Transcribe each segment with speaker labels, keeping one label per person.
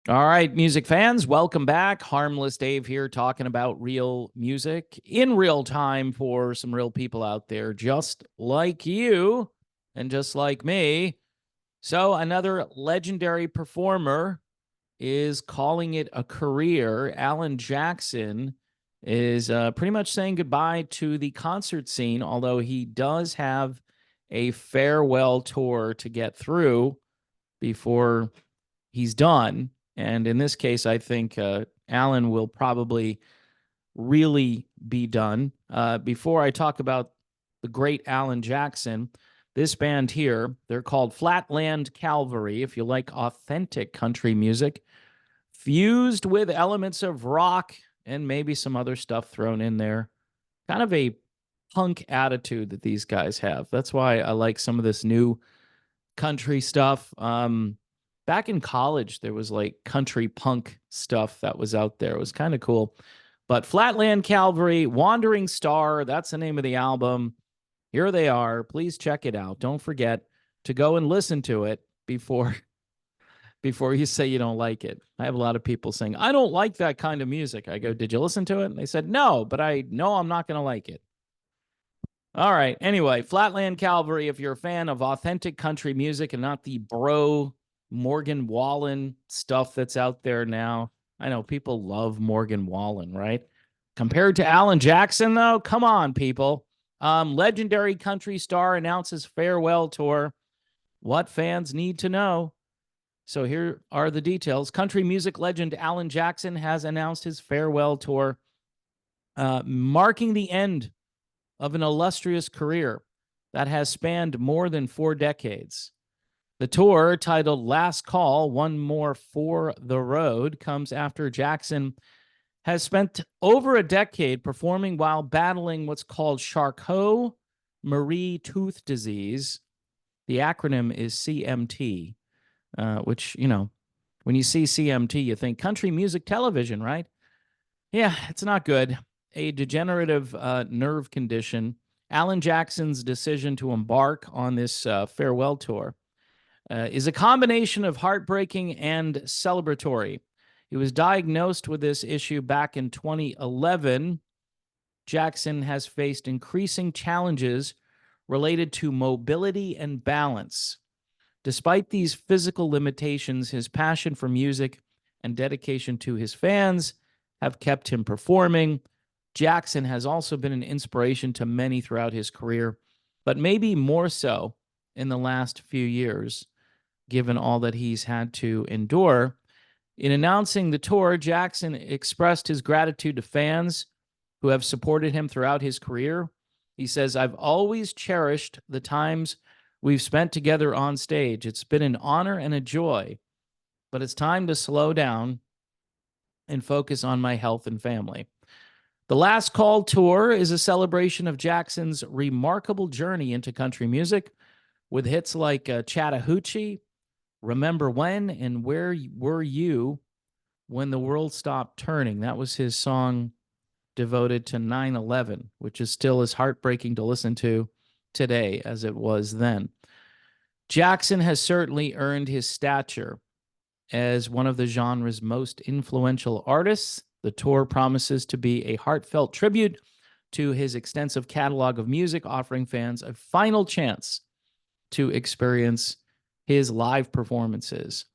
Speaker 1: All right, music fans, welcome back. Harmless Dave here talking about real music in real time for some real people out there just like you and just like me. So, another legendary performer is calling it a career. Alan Jackson is pretty much saying goodbye to the concert scene, although he does have a farewell tour to get through before he's done. And in this case, I think Alan will probably really be done. Before I talk about the great Alan Jackson, this band here, they're called Flatland Cavalry. If you like authentic country music, fused with elements of rock and maybe some other stuff thrown in there. Kind of a punk attitude that these guys have. That's why I like some of this new country stuff. Back in college, there was like country punk stuff that was out there. It was kind of cool. But Flatland Cavalry, Wandering Star, that's the name of the album. Here they are. Please check it out. Don't forget to go and listen to it before you say you don't like it. I have a lot of people saying, I don't like that kind of music. I go, did you listen to it? And they said, no, but I know I'm not going to like it. All right. Anyway, Flatland Cavalry, if you're a fan of authentic country music and not the bro Morgan Wallen stuff that's out there now. I know people love Morgan Wallen, right? Compared to Alan Jackson, though, come on, people. Legendary country star announces farewell tour. What fans need to know. So here are the details. Country music legend Alan Jackson has announced his farewell tour, marking the end of an illustrious career that has spanned more than 4 decades. The tour, titled Last Call, One More for the Road, comes after Jackson has spent over a decade performing while battling what's called Charcot-Marie-Tooth disease. The acronym is CMT, which, when you see CMT, you think country music television, right? Yeah, it's not good. A degenerative nerve condition. Alan Jackson's decision to embark on this farewell tour is a combination of heartbreaking and celebratory. He was diagnosed with this issue back in 2011. Jackson has faced increasing challenges related to mobility and balance. Despite these physical limitations, his passion for music and dedication to his fans have kept him performing. Jackson has also been an inspiration to many throughout his career, but maybe more so in the last few years, given all that he's had to endure. In announcing the tour, Jackson expressed his gratitude to fans who have supported him throughout his career. He says, I've always cherished the times we've spent together on stage. It's been an honor and a joy, but it's time to slow down and focus on my health and family. The Last Call Tour is a celebration of Jackson's remarkable journey into country music with hits like Chattahoochee, Remember When, and Where Were You When the World Stopped Turning. That was his song devoted to 9/11, which is still as heartbreaking to listen to today as it was then. Jackson has certainly earned his stature as one of the genre's most influential artists. The tour promises to be a heartfelt tribute to his extensive catalog of music, offering fans a final chance to experience his live performances.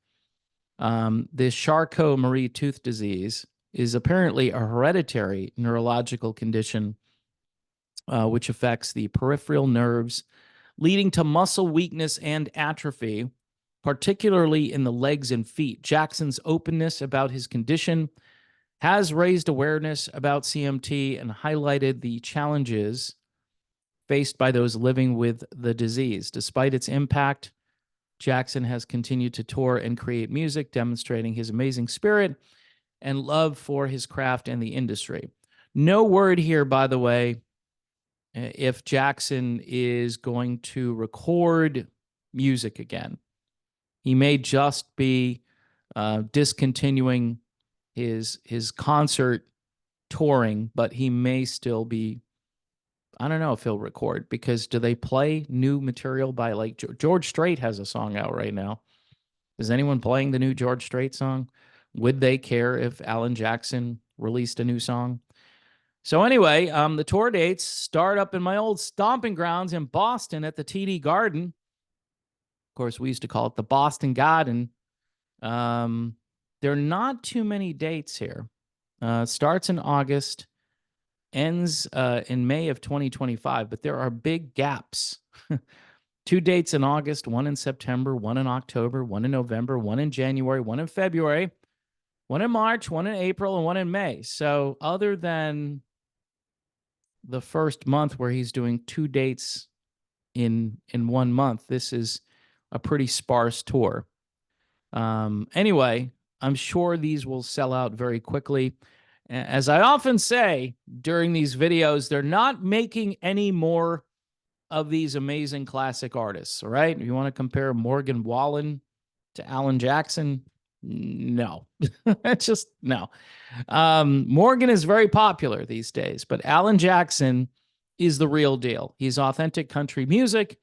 Speaker 1: This Charcot-Marie-Tooth disease is apparently a hereditary neurological condition which affects the peripheral nerves, leading to muscle weakness and atrophy, particularly in the legs and feet. Jackson's openness about his condition has raised awareness about CMT and highlighted the challenges faced by those living with the disease. Despite its impact, Jackson has continued to tour and create music, demonstrating his amazing spirit and love for his craft and the industry. No word here, by the way, if Jackson is going to record music again. He may just be discontinuing his concert touring, but he may still be. I don't know if he'll record, because do they play new material by, like, George Strait has a song out right now. Is anyone playing the new George Strait song? would they care if Alan Jackson released a new song? So anyway, the tour dates start up in my old stomping grounds in Boston at the TD Garden. Of course, we used to call it the Boston Garden. There are not too many dates here. Starts in August, ends in May of 2025, but there are big gaps. 2 dates in August, 1 in September, 1 in October, 1 in November, 1 in January, 1 in February, 1 in March, 1 in April, and 1 in May. So other than the first month where he's doing 2 dates in 1 month, this is a pretty sparse tour. Anyway, I'm sure these will sell out very quickly. As I often say during these videos, they're not making any more of these amazing classic artists, all right? You want to compare Morgan Wallen to Alan Jackson? No. Just no. Morgan is very popular these days, but Alan Jackson is the real deal. He's authentic country music,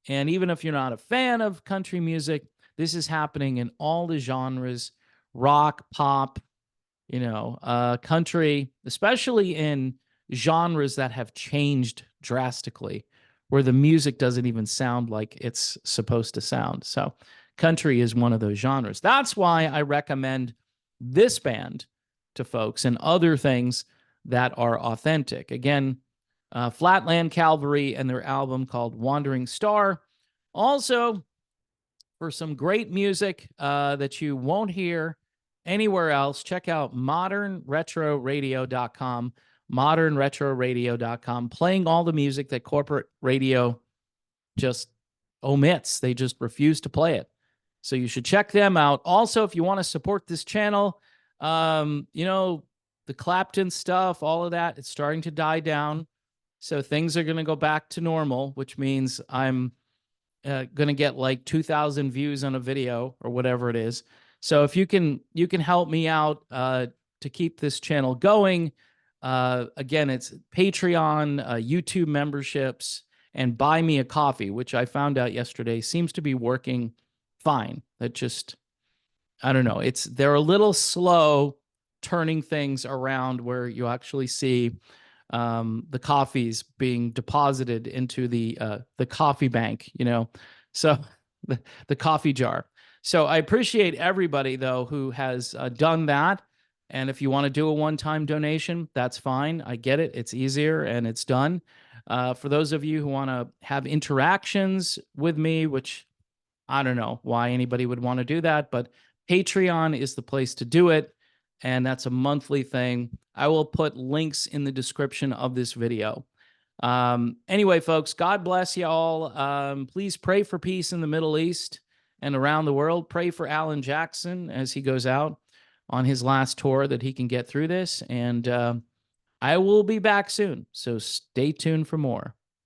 Speaker 1: and even if you're not a fan of country music, this is happening in all the genres, rock, pop, country, especially in genres that have changed drastically, where the music doesn't even sound like it's supposed to sound. So country is one of those genres. That's why I recommend this band to folks and other things that are authentic. Again, Flatland Cavalry and their album called Wandering Star. Also, for some great music that you won't hear anywhere else, check out modernretroradio.com, modernretroradio.com, playing all the music that corporate radio just omits. They just refuse to play it. So you should check them out. Also, if you want to support this channel, the Clapton stuff, all of that, it's starting to die down. So things are going to go back to normal, which means I'm going to get like 2,000 views on a video or whatever it is. So if you can help me out to keep this channel going. Again, it's Patreon, YouTube memberships, and Buy Me a Coffee, which I found out yesterday seems to be working fine. That just, I don't know. They're a little slow turning things around where you actually see the coffees being deposited into the coffee bank, so the coffee jar. So I appreciate everybody, though, who has done that. And if you want to do a one-time donation, that's fine. I get it. It's easier and it's done. For those of you who want to have interactions with me, which I don't know why anybody would want to do that, but Patreon is the place to do it. And that's a monthly thing. I will put links in the description of this video. Anyway, folks, God bless you all. Please pray for peace in the Middle East and around the world. Pray for Alan Jackson as he goes out on his last tour, that he can get through this. And I will be back soon, so stay tuned for more.